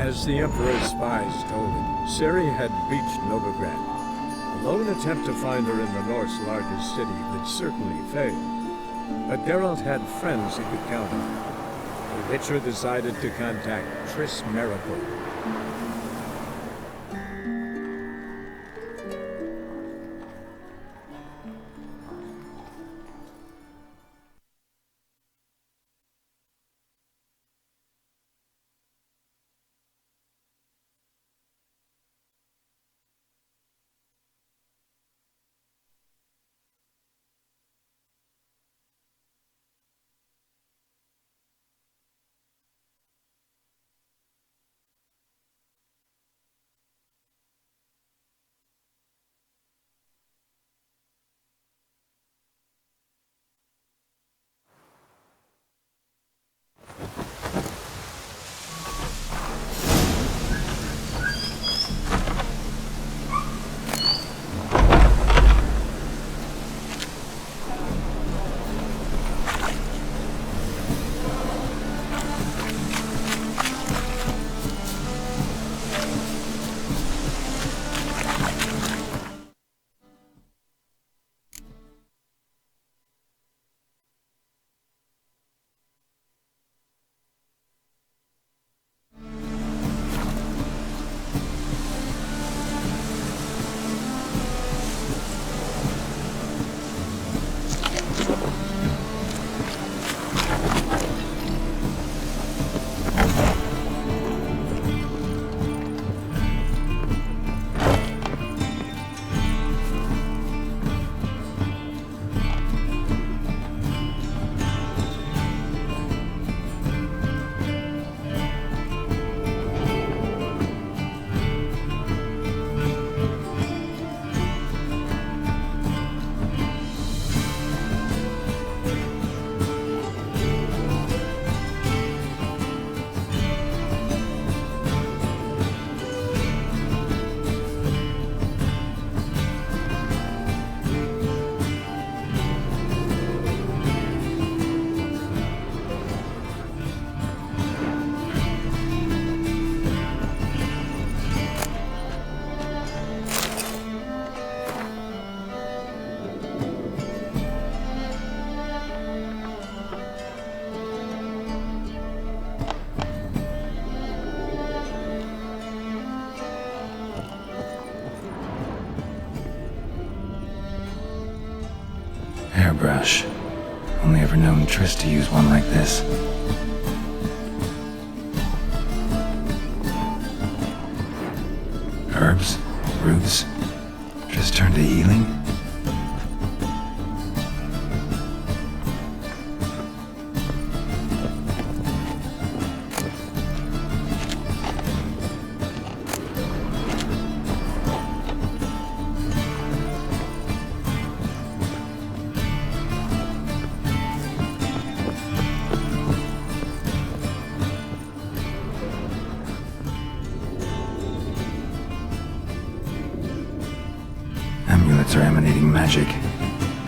As the Emperor's spies told him, Ciri had reached Novigrad. A lone attempt to find her in the North's largest city would certainly fail. But Geralt had friends he could count on. The Witcher decided to contact Triss Merigold. Hairbrush. Only ever known Triss to use one like this. Herbs? Roots? Triss turned to healing? Amulets are emanating magic.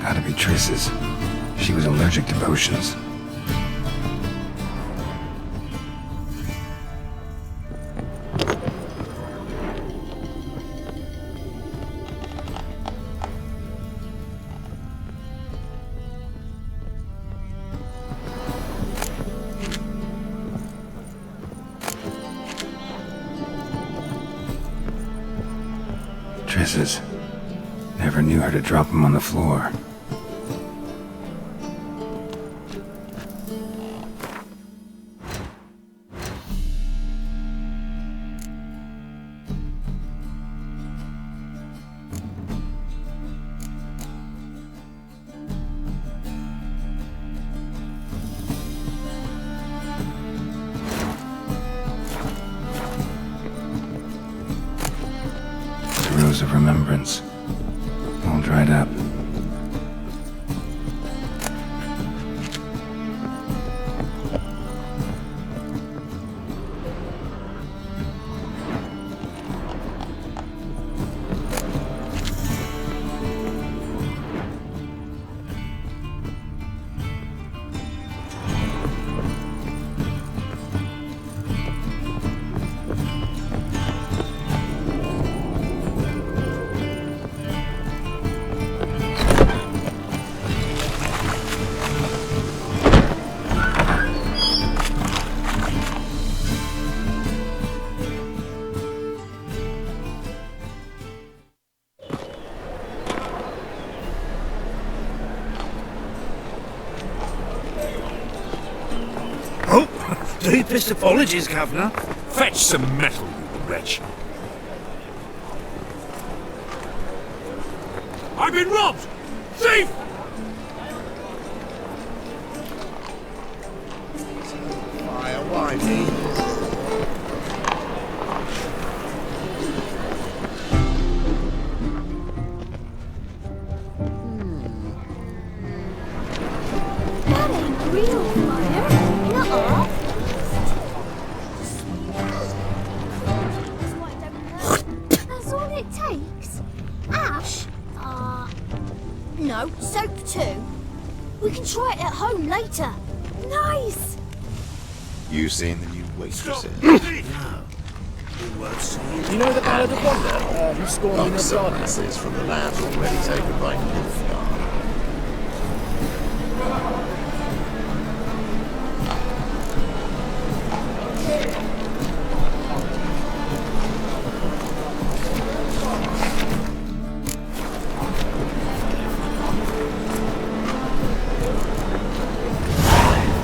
Gotta be Triss's. She was allergic to potions. Triss's. Never knew her to drop him on the floor. The rose of remembrance. All dried up. Deepest apologies, Governor. Fetch some metal, you wretch. I've been robbed! Thief! Fire, why me? That ain't real fire. Nuh-uh. That's all it takes. Ash? No, soap too. We can try it at home later. Nice! You seen the new waitresses? You know the Ballad of Wonder? Who scored in the garden? This from the lads already taken by Nilfgaard.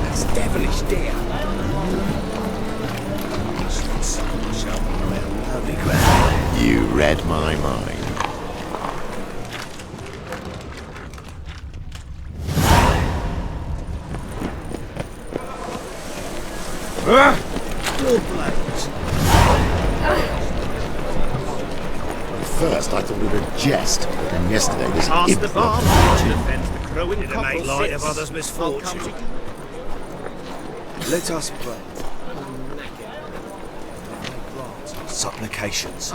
That's devilish dear. You read my mind. First, I thought it was a jest, but then yesterday this Ask the bar. imp- The crowing to make light of others' misfortune. Let us pray. Supplications.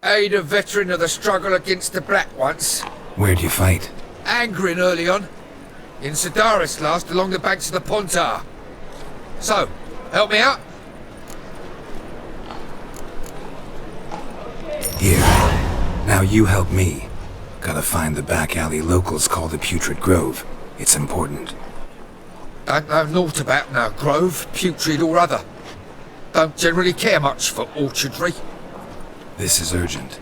Aid a veteran of the struggle against the Black once. Where'd you fight? Angrin early on. In Sedaris last, along the banks of the Pontar. So, help me out? Here. Now you help me. Gotta find the back alley locals call the Putrid Grove. It's important. Don't know naught about no grove, putrid or other. Don't generally care much for orchardry. This is urgent.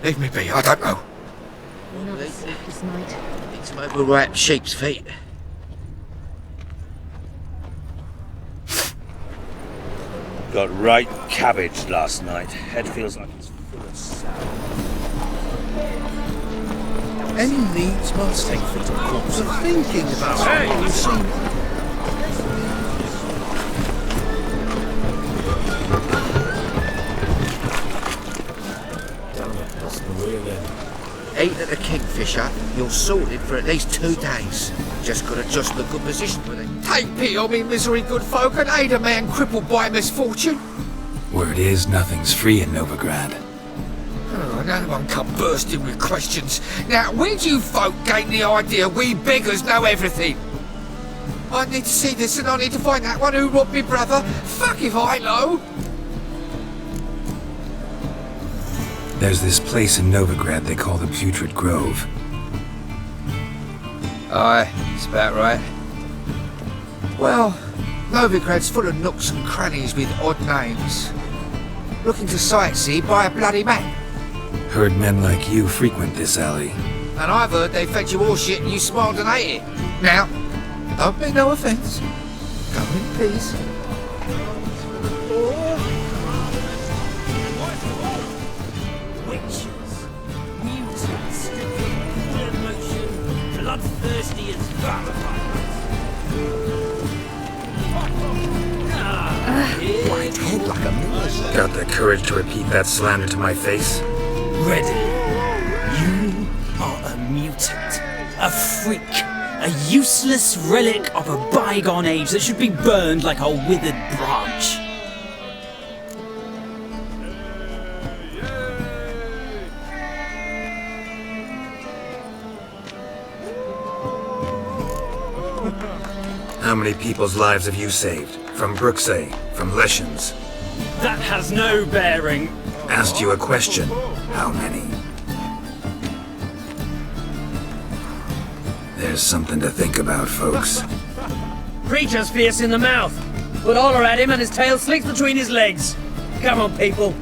Leave me be, I don't know. It's my right sheep's feet. Got right cabbage last night. Head feels like it's full of sour. Any needs must take fit of course of thinking about Hey! Eat at the Kingfisher, you're sorted for at least 2 days. Just gotta adjust the good position with it. Take pity on me, misery good folk, and aid a man crippled by misfortune. Word is, nothing's free in Novigrad. Oh, no one come bursting with questions. Now, where do you folk gain the idea we beggars know everything? I need to see this and I need to find that one who robbed me brother. Fuck if I know. There's this place in Novigrad they call the Putrid Grove. Aye, it's about right. Well, Novigrad's full of nooks and crannies with odd names. Looking to sightsee by a bloody man. Heard men like you frequent this alley. And I've heard they fed you all shit and you smiled and ate it. Now, don't mean no offence. Go in peace. Witches, mutants, emotion, bloodthirsty as vampires. White head like a million. Got the courage to repeat that slander to my face? Ready. You are a mutant, a freak, a useless relic of a bygone age that should be burned like a withered branch. How many people's lives have you saved? From Bruxay? From Leshens? That has no bearing. Asked you a question. How many? There's something to think about, folks. Creature's fierce in the mouth. Put holler at him and his tail slicks between his legs. Come on, people.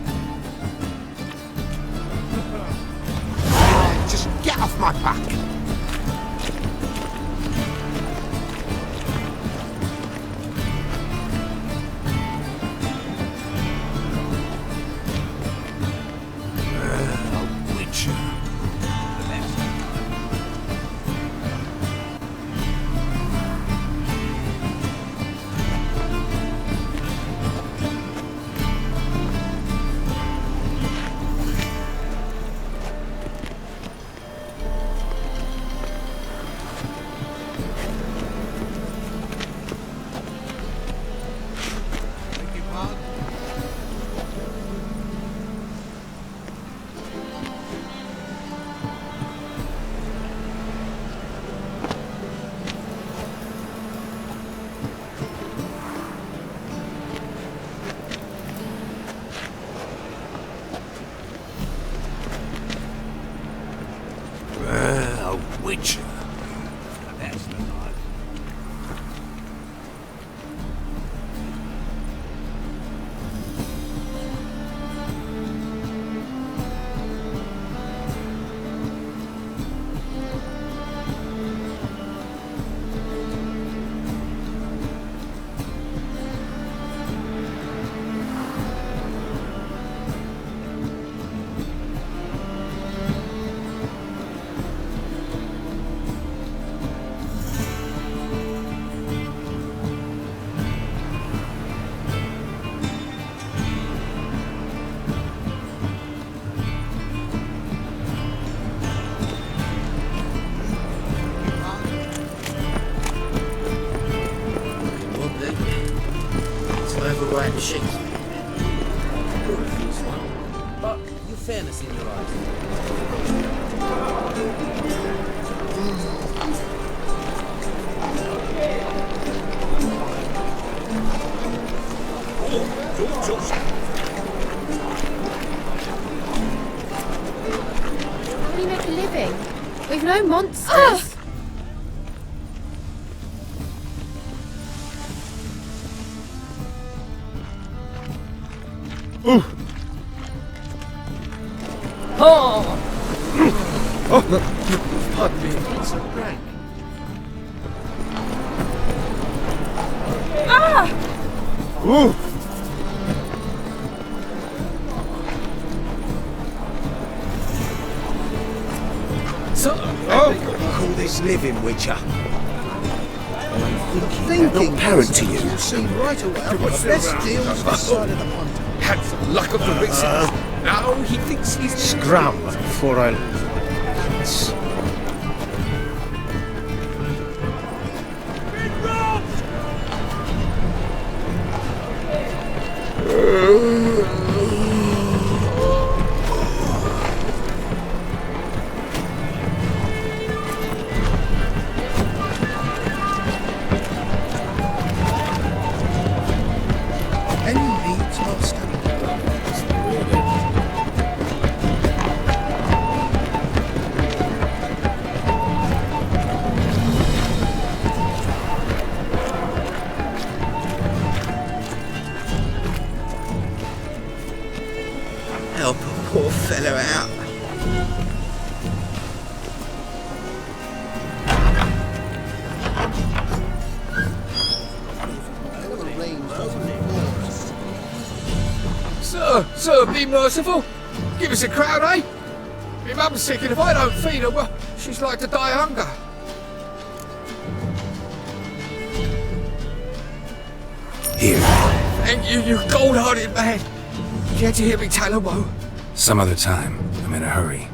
Just get off my back. Witcher. That's the life. Overwrite machines. But your fairness in your eyes. How do you make a living? We've no monsters. Pardon me, it's a prank. Call this living, Witcher. Thinking parent to you. See right away. Best deal on this side of the pond. Had some luck of the Vixens. Now he thinks he's Scrum before I... Any needs master. Help a poor fellow out. Sir, be merciful. Give us a crown, eh? My mum's sick, and if I don't feed her, well, she's like to die of hunger. Here, Thank you, you gold-hearted man. Care to hear me tell a woe? some other time. I'm in a hurry.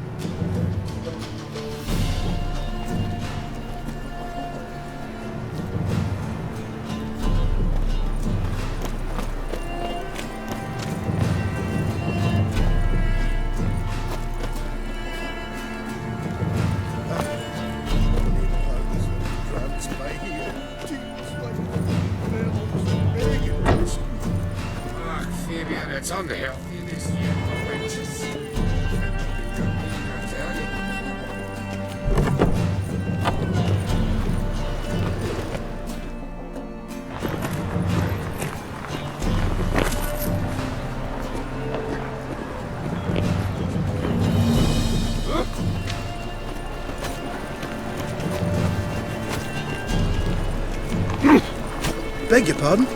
It's on the hill. Beg your pardon?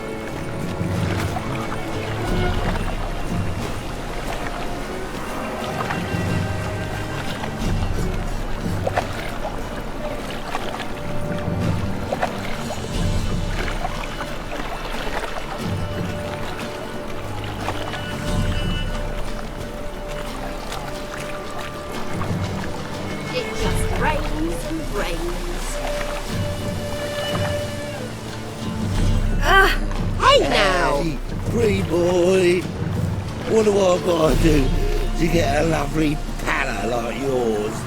It just rains and rains. Hey now! Hey, pretty boy. What do I gotta do to get a lovely pala like yours?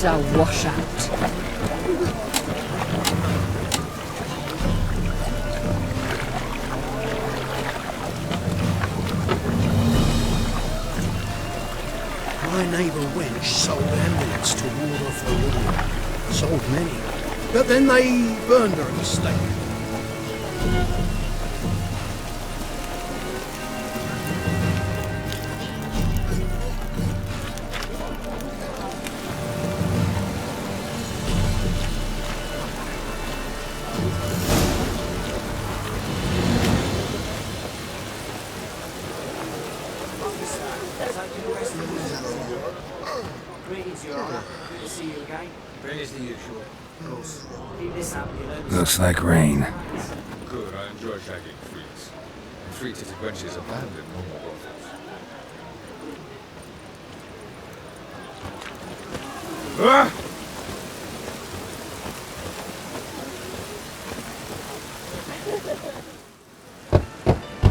a washout. My neighbour wench sold amulets to ward off her woman. Sold many. But then they burned her at the stake. Looks like rain. Good, I enjoy shagging freaks. Three-titted wenches abandoned normal brothels.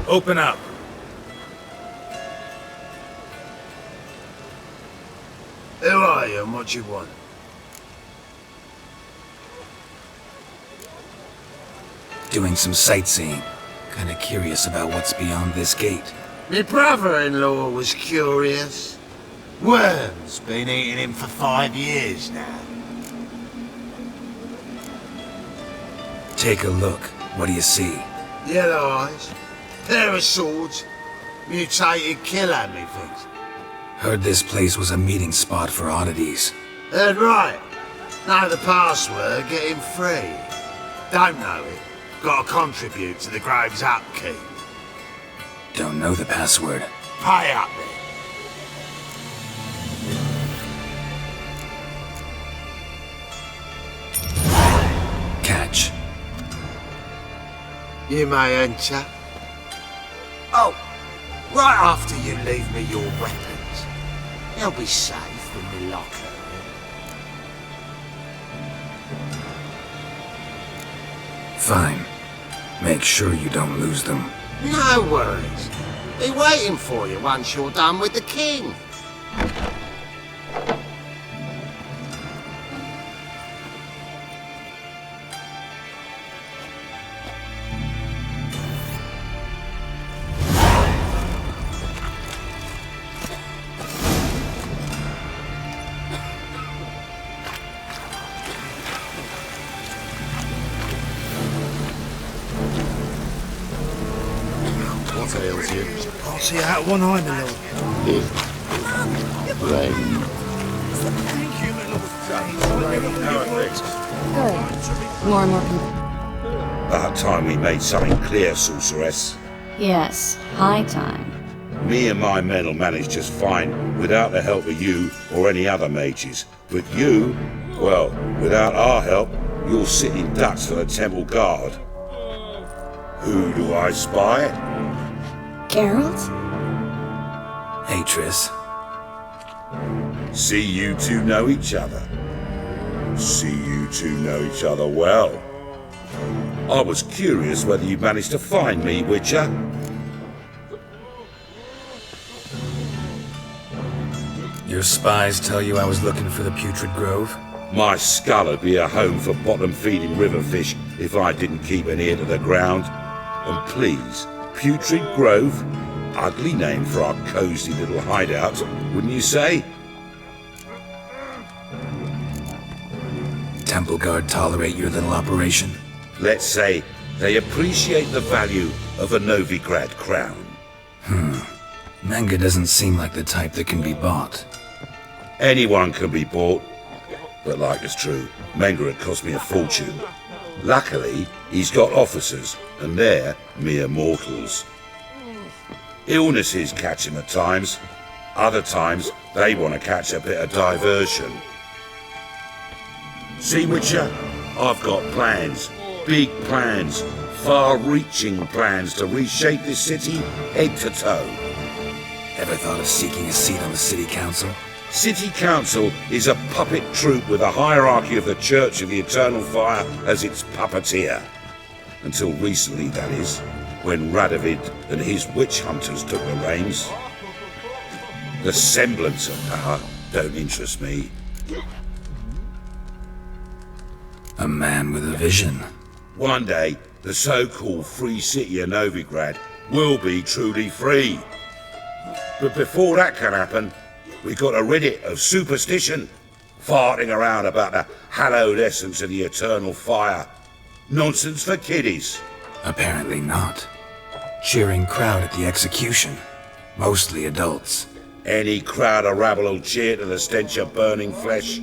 Open up. Who are you and what do you want? Doing some sightseeing. Kinda curious about what's beyond this gate. My brother-in-law was curious. Worms been eating him for 5 years now. Take a look. What do you see? Yellow eyes, pair of swords, mutated killer, methinks. Heard this place was a meeting spot for oddities. Heard right. Know the password, get him free. Don't know it. Got to contribute to the Grove's upkeep. Don't know the password. Pay up then. Catch. You may enter. Oh, right after you leave me your weapons. They'll be safe in the locker. Fine. Make sure you don't lose them. No worries. Be waiting for you once you're done with the king. What ails you? Can't see out one eye, my lord. Rain. Good. More and more people. About time we made something clear, sorceress. Yes, high time. Me and my men will manage just fine without the help of you or any other mages. But you, well, without our help, you're sitting ducks for the temple guard. Who do I spy? Geralt? Hey, Triss. See you two know each other. See you two know each other well. I was curious whether you managed to find me, Witcher. Your spies tell you I was looking for the Putrid Grove? My skull would be a home for bottom-feeding river fish if I didn't keep an ear to the ground. And please, Putrid Grove? Ugly name for our cozy little hideout, wouldn't you say? Temple Guard tolerate your little operation? Let's say they appreciate the value of a Novigrad crown. Menge doesn't seem like the type that can be bought. Anyone can be bought. But like it's true, Menge had cost me a fortune. Luckily, he's got officers, and they're mere mortals. Illnesses catch him at times. Other times, they want to catch a bit of diversion. See, Witcher, I've got plans. Big plans. Far-reaching plans to reshape this city head to toe. Ever thought of seeking a seat on the city council? City Council is a puppet troupe with a hierarchy of the Church of the Eternal Fire as its puppeteer. Until recently, that is, when Radovid and his witch hunters took the reins. The semblance of power don't interest me. A man with a vision. One day, the so-called free city of Novigrad will be truly free. But before that can happen, we got to rid it of superstition, farting around about the hallowed essence of the eternal fire. Nonsense for kiddies. Apparently not. Cheering crowd at the execution. Mostly adults. Any crowd of rabble will cheer to the stench of burning flesh.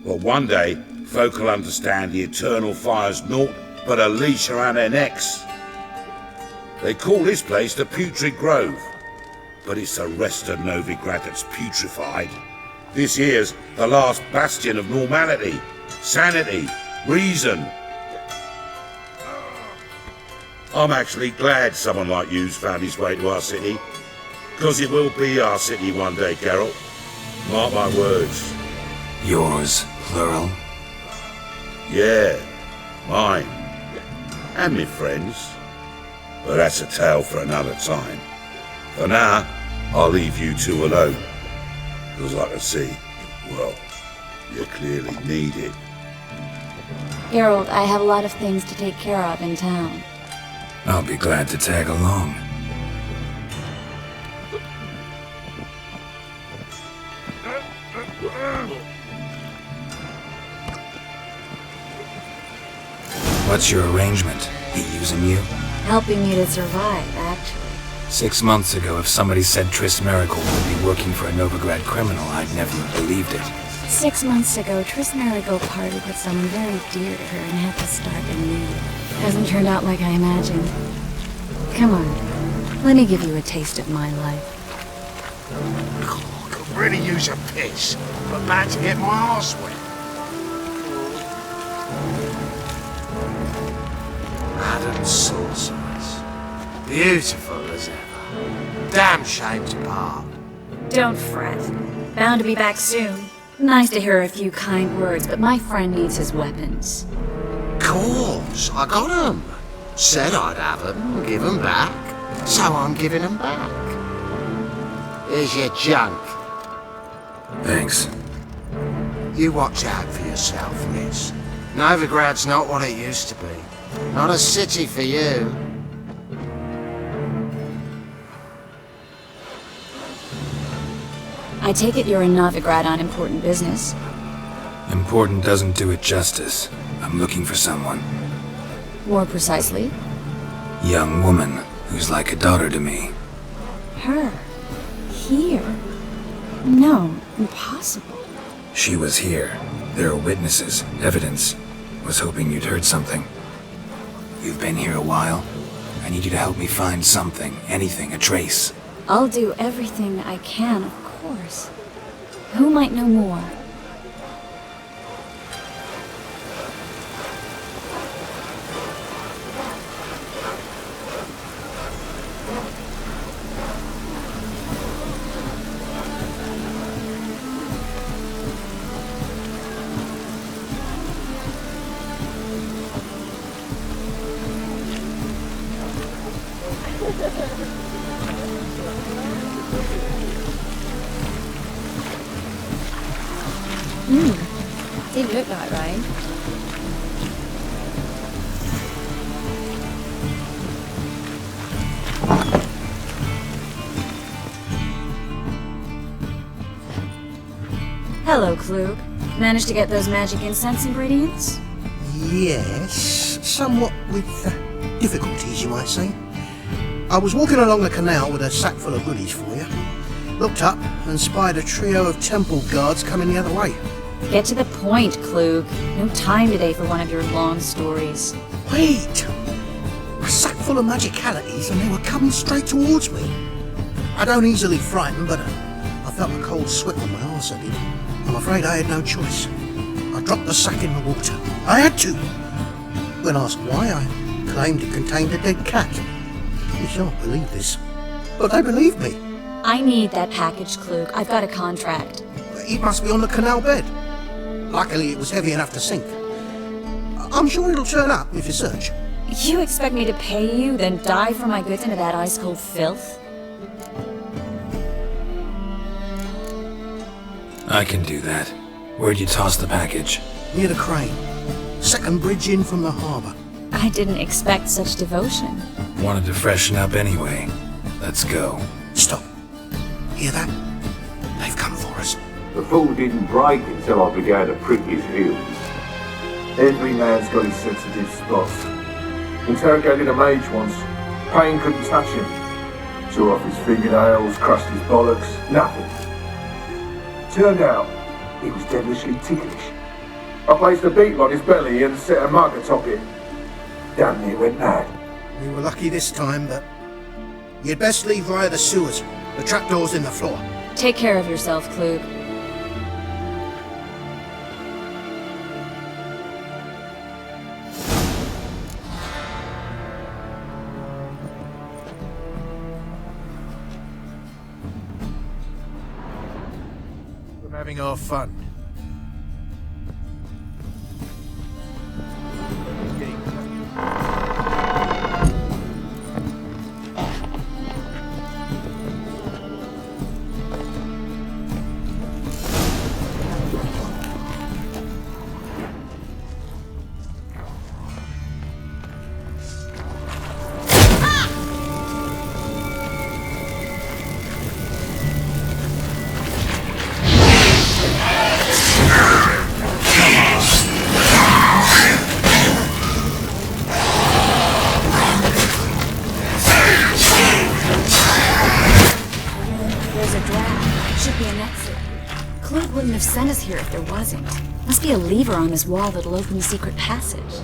But one day, folk will understand the eternal fire's naught but a leash around their necks. They call this place the Putrid Grove, but it's the rest of Novigrad that's putrefied. This here's the last bastion of normality, sanity, reason. I'm actually glad someone like you's found his way to our city, because it will be our city one day, Geralt. Mark my words. Yours, plural? Yeah, mine. And me friends. But that's a tale for another time. For now, I'll leave you two alone. Because I can see, well, you clearly need it. Geralt, I have a lot of things to take care of in town. I'll be glad to tag along. What's your arrangement? He using you? Helping me to survive, actually. 6 months ago, if somebody said Triss Merigold would be working for a Novigrad criminal, I'd never have believed it. 6 months ago, Triss Merigold parted with someone very dear to her and had to start anew. Hasn't turned out like I imagined. Come on, let me give you a taste of my life. Oh, I could really use a piss, but bad to get my arse wet. Madam Sorceress. Beautiful as ever. Damn shame to part. Don't fret. Bound to be back soon. Nice to hear a few kind words, but my friend needs his weapons. Course, I got 'em. Said I'd have 'em, give 'em back. So I'm giving 'em back. Here's your junk. Thanks. You watch out for yourself, miss. Novigrad's not what it used to be. Not a city for you. I take it you're in Novigrad on important business. Important doesn't do it justice. I'm looking for someone. More precisely? Young woman who's like a daughter to me. Her? Here? No, impossible. She was here. There are witnesses, evidence. Was hoping you'd heard something. You've been here a while. I need you to help me find something, anything, a trace. I'll do everything I can, of course. Who might know more? Didn't look like rain. Hello, Klug. Managed to get those magic incense ingredients? Yes, somewhat with difficulties, you might say. I was walking along the canal with a sack full of goodies for you. Looked up and spied a trio of temple guards coming the other way. Get to the point, Klug. No time today for one of your long stories. Wait! A sack full of magicalities and they were coming straight towards me. I don't easily frighten, but I felt a cold sweat on my arse, I did. I'm afraid I had no choice. I dropped the sack in the water. I had to! When asked why, I claimed it contained a dead cat. You shan't believe this, but they believed me. I need that package, Klug. I've got a contract. It must be on the canal bed. Luckily, it was heavy enough to sink. I'm sure it'll turn up if you search. You expect me to pay you, then dive for my goods into that ice-cold filth? I can do that. Where'd you toss the package? Near the crane. Second bridge in from the harbour. I didn't expect such devotion. Wanted to freshen up anyway. Let's go. Stop. Hear that? They've come for us. The fool didn't break until I began to prick his heels. Every man's got his sensitive spots. Interrogated a mage once. Pain couldn't touch him. Tore off his fingernails, crushed his bollocks, nothing. Turned out, he was devilishly ticklish. I placed a beetle on his belly and set a mug atop it. Damn near went mad. We were lucky this time, but you'd best leave via the sewers. The trapdoor's in the floor. Take care of yourself, Klug. We're having our fun. Sent us here if there wasn't. Must be a lever on this wall that'll open the secret passage.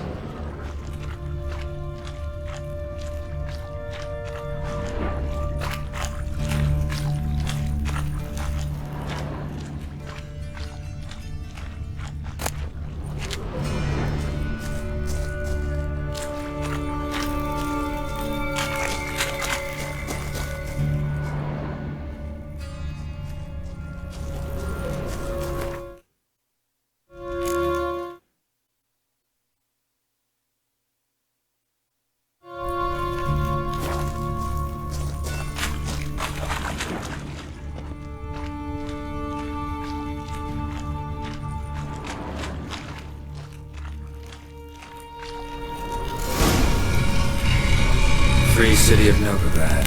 Free city of Novigrad.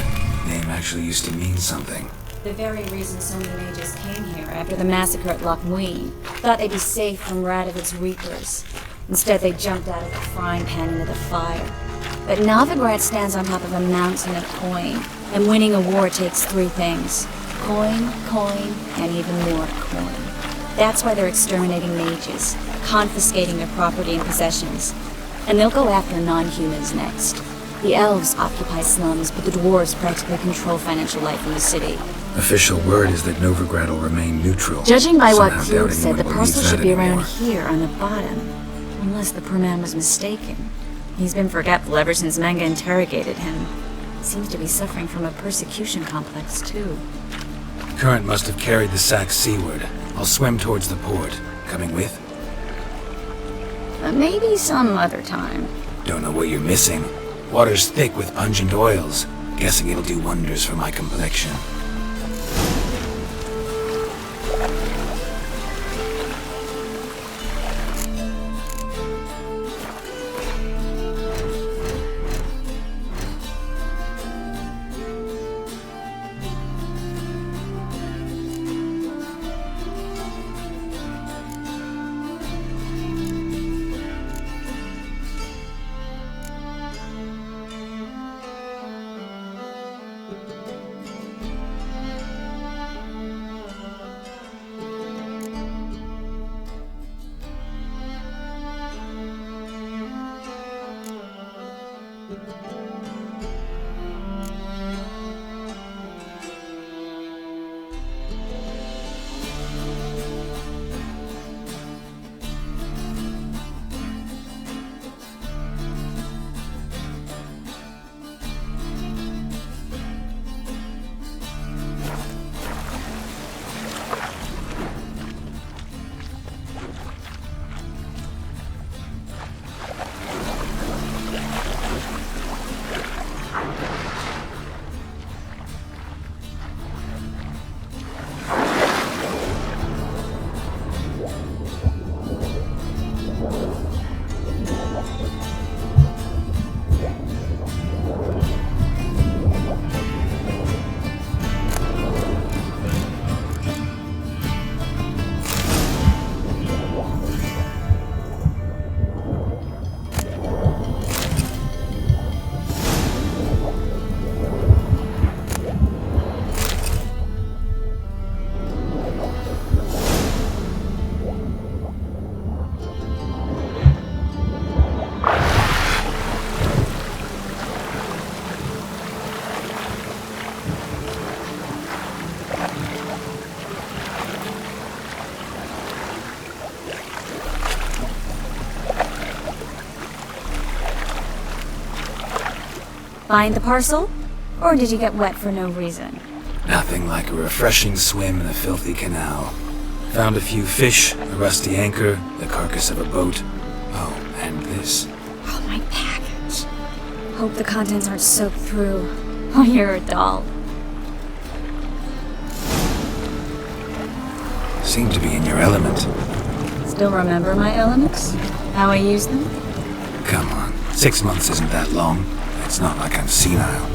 Name actually used to mean something. The very reason so many mages came here after the massacre at Loch Muin. Thought they'd be safe from Radovid's reapers. Instead, they jumped out of the frying pan into the fire. But Novigrad stands on top of a mountain of coin, and winning a war takes three things. Coin, coin, and even more coin. That's why they're exterminating mages, confiscating their property and possessions. And they'll go after non-humans next. The elves occupy slums, but the dwarves practically control financial life in the city. Official word is that Novigrad will remain neutral. Judging by what Somehow Klug doubting said, the one parcel believes should that be anymore. around here on the bottom. Unless the poor man was mistaken. He's been forgetful ever since Manga interrogated him. Seems to be suffering from a persecution complex, too. Current must have carried the sack seaward. I'll swim towards the port. Coming with? Maybe some other time. Don't know what you're missing. Water's thick with pungent oils. Guessing it'll do wonders for my complexion. Find the parcel? Or did you get wet for no reason? Nothing like a refreshing swim in a filthy canal. Found a few fish, a rusty anchor, the carcass of a boat. Oh, and this. Oh, my package. Hope the contents aren't soaked through. Oh, you're a doll. Seem to be in your element. Still remember my elements? How I use them? Come on, 6 months isn't that long. It's not like I'm senile.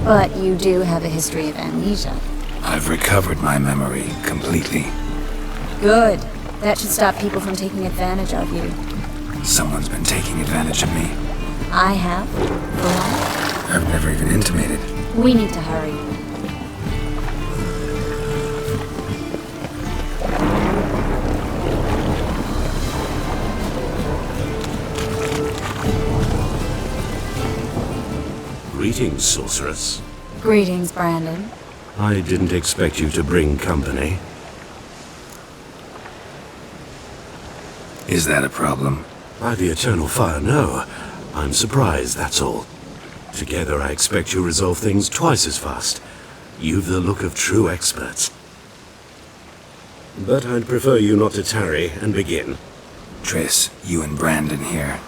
But you do have a history of amnesia. I've recovered my memory completely. Good. That should stop people from taking advantage of you. Someone's been taking advantage of me. I have? For what? I've never even intimated. We need to hurry. Greetings, sorceress. Greetings, Brandon. I didn't expect you to bring company. Is that a problem? By the eternal fire, no. I'm surprised, that's all. Together, I expect you resolve things twice as fast. You've the look of true experts. But I'd prefer you not to tarry and begin. Triss, you and Brandon here.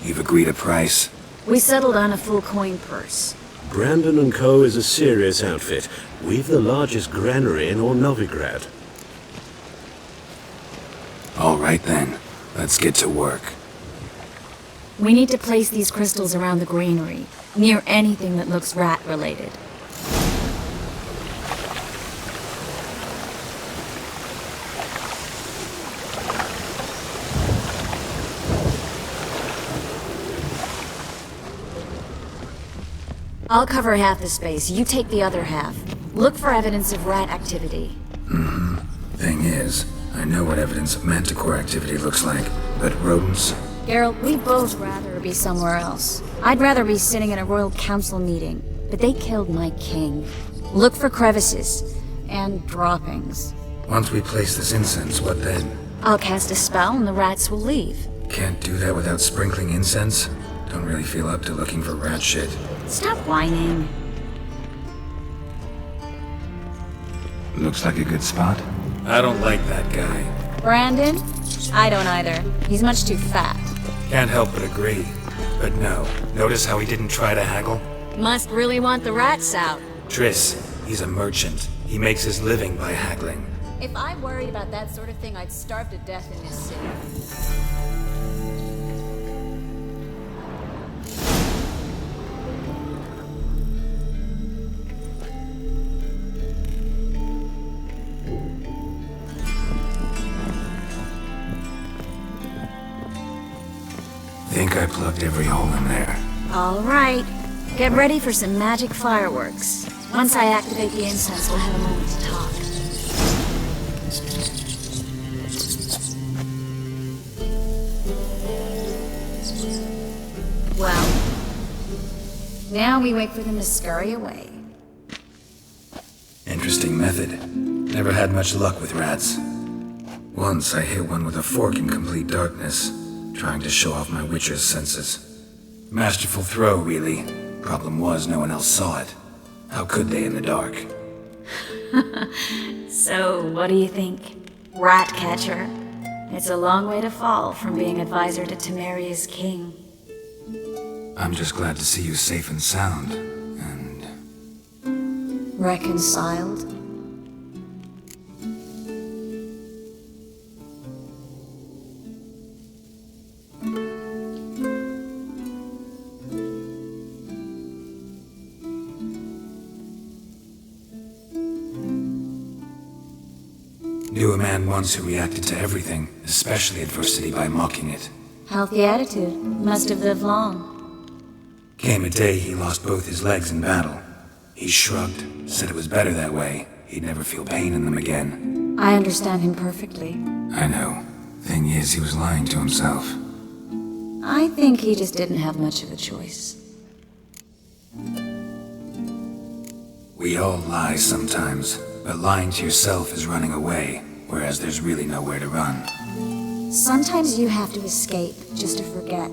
You've agreed a price? We settled on a full coin purse. Brandon & Co. is a serious outfit. We've the largest granary in all Novigrad. All right then. Let's get to work. We need to place these crystals around the granary, near anything that looks rat-related. I'll cover half the space, you take the other half. Look for evidence of rat activity. Mm-hmm. Thing is, I know what evidence of manticore activity looks like, but rodents? Geralt, we'd both rather be somewhere else. I'd rather be sitting in a royal council meeting, but they killed my king. Look for crevices, and droppings. Once we place this incense, what then? I'll cast a spell and the rats will leave. Can't do that without sprinkling incense? Don't really feel up to looking for rat shit. Stop whining. Looks like a good spot. I don't like that guy. Brandon? I don't either. He's much too fat. Can't help but agree. But no, notice how he didn't try to haggle? Must really want the rats out. Triss, he's a merchant. He makes his living by haggling. If I worried about that sort of thing, I'd starve to death in this city. Think I plugged every hole in there. All right. Get ready for some magic fireworks. Once I activate the incense, we'll have a moment to talk. Well, now we wait for them to scurry away. Interesting method. Never had much luck with rats. Once I hit one with a fork in complete darkness, trying to show off my witcher's senses. Masterful throw, really. Problem was, no one else saw it. How could they in the dark? So, what do you think? Ratcatcher? It's a long way to fall from being advisor to Temeria's king. I'm just glad to see you safe and sound, and... Reconciled? Knew a man once who reacted to everything, especially adversity, by mocking it. Healthy attitude. Must have lived long. Came a day he lost both his legs in battle. He shrugged, said it was better that way. He'd never feel pain in them again. I understand him perfectly. I know. Thing is, he was lying to himself. I think he just didn't have much of a choice. We all lie sometimes, but lying to yourself is running away, whereas there's really nowhere to run. Sometimes you have to escape just to forget.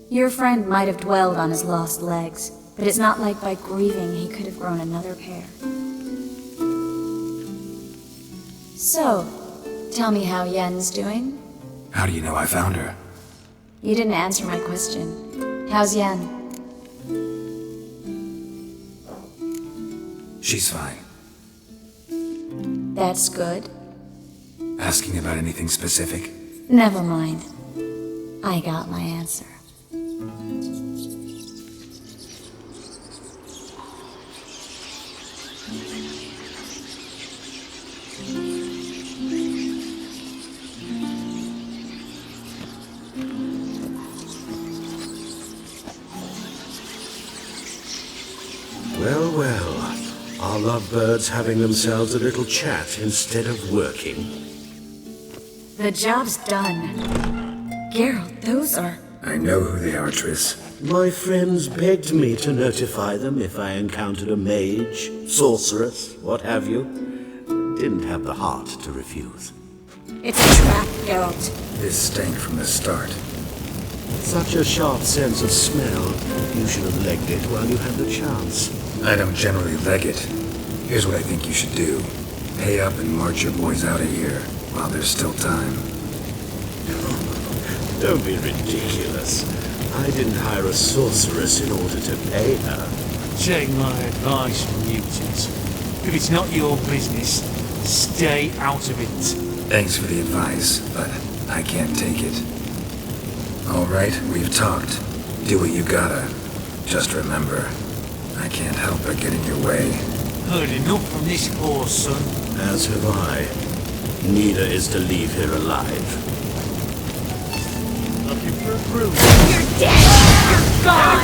Your friend might have dwelled on his lost legs, but it's not like by grieving he could have grown another pair. So, tell me how Yen's doing? How do you know I found her? You didn't answer my question. How's Yen? She's fine. That's good. Asking about anything specific? Never mind. I got my answer. Well, well. Our lovebirds having themselves a little chat instead of working. The job's done. Geralt, those are... I know who they are, Triss. My friends begged me to notify them if I encountered a mage, sorceress, what have you. Didn't have the heart to refuse. It's a trap, Geralt. This stank from the start. Such a sharp sense of smell. You should have legged it while you had the chance. I don't generally leg it. Here's what I think you should do. Pay up and march your boys out of here while there's still time. Don't be ridiculous. I didn't hire a sorceress in order to pay her. Take my advice, mutants. If it's not your business, stay out of it. Thanks for the advice, but I can't take it. All right, we've talked. Do what you gotta. Just remember, I can't help but get in your way. Heard enough from this horse, son. As have I. Neither is to leave here alive. Looking for a brew. You're dead! You're gone!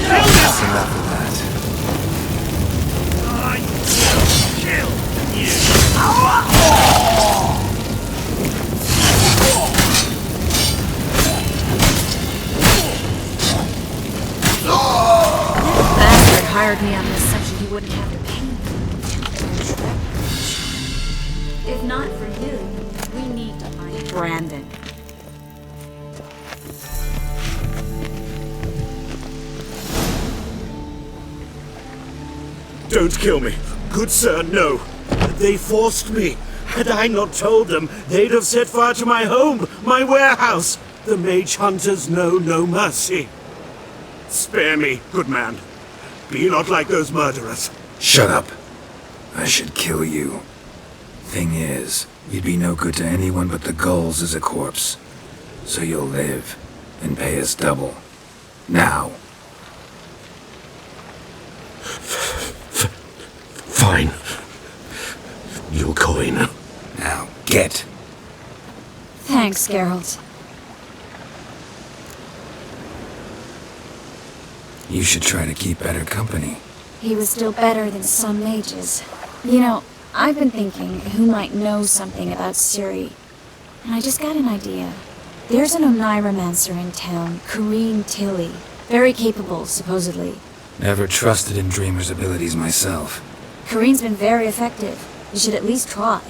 That's enough of that. I kill you. Bastard hired me on the assumption he wouldn't have to pay me. If not for you, we need to find Brandon. Don't kill me. Good sir, no. They forced me. Had I not told them, they'd have set fire to my home, my warehouse. The mage hunters know no mercy. Spare me, good man. Be not like those murderers. Shut up. I should kill you. Thing is, you'd be no good to anyone but the gulls as a corpse. So you'll live and pay us double. Now. Fine. Your coin. Now, get. Thanks, Geralt. You should try to keep better company. He was still better than some mages. You know, I've been thinking who might know something about Ciri. And I just got an idea. There's an Oneiromancer in town, Corrine Tilly. Very capable, supposedly. Never trusted in Dreamer's abilities myself. Corrine's been very effective. You should at least try.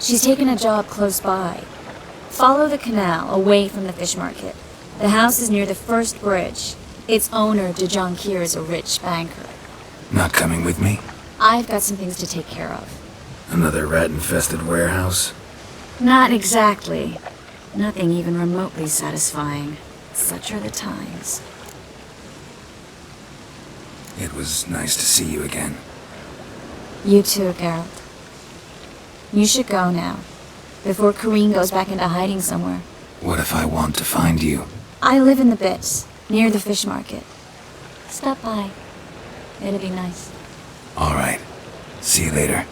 She's taken a job close by. Follow the canal away from the fish market. The house is near the first bridge. Its owner, Dejon Kier, is a rich banker. Not coming with me? I've got some things to take care of. Another rat-infested warehouse? Not exactly. Nothing even remotely satisfying. Such are the times. It was nice to see you again. You too, Geralt. You should go now, before Corrine goes back into hiding somewhere. What if I want to find you? I live in the Bits, near the fish market. Stop by. It'll be nice. All right. See you later.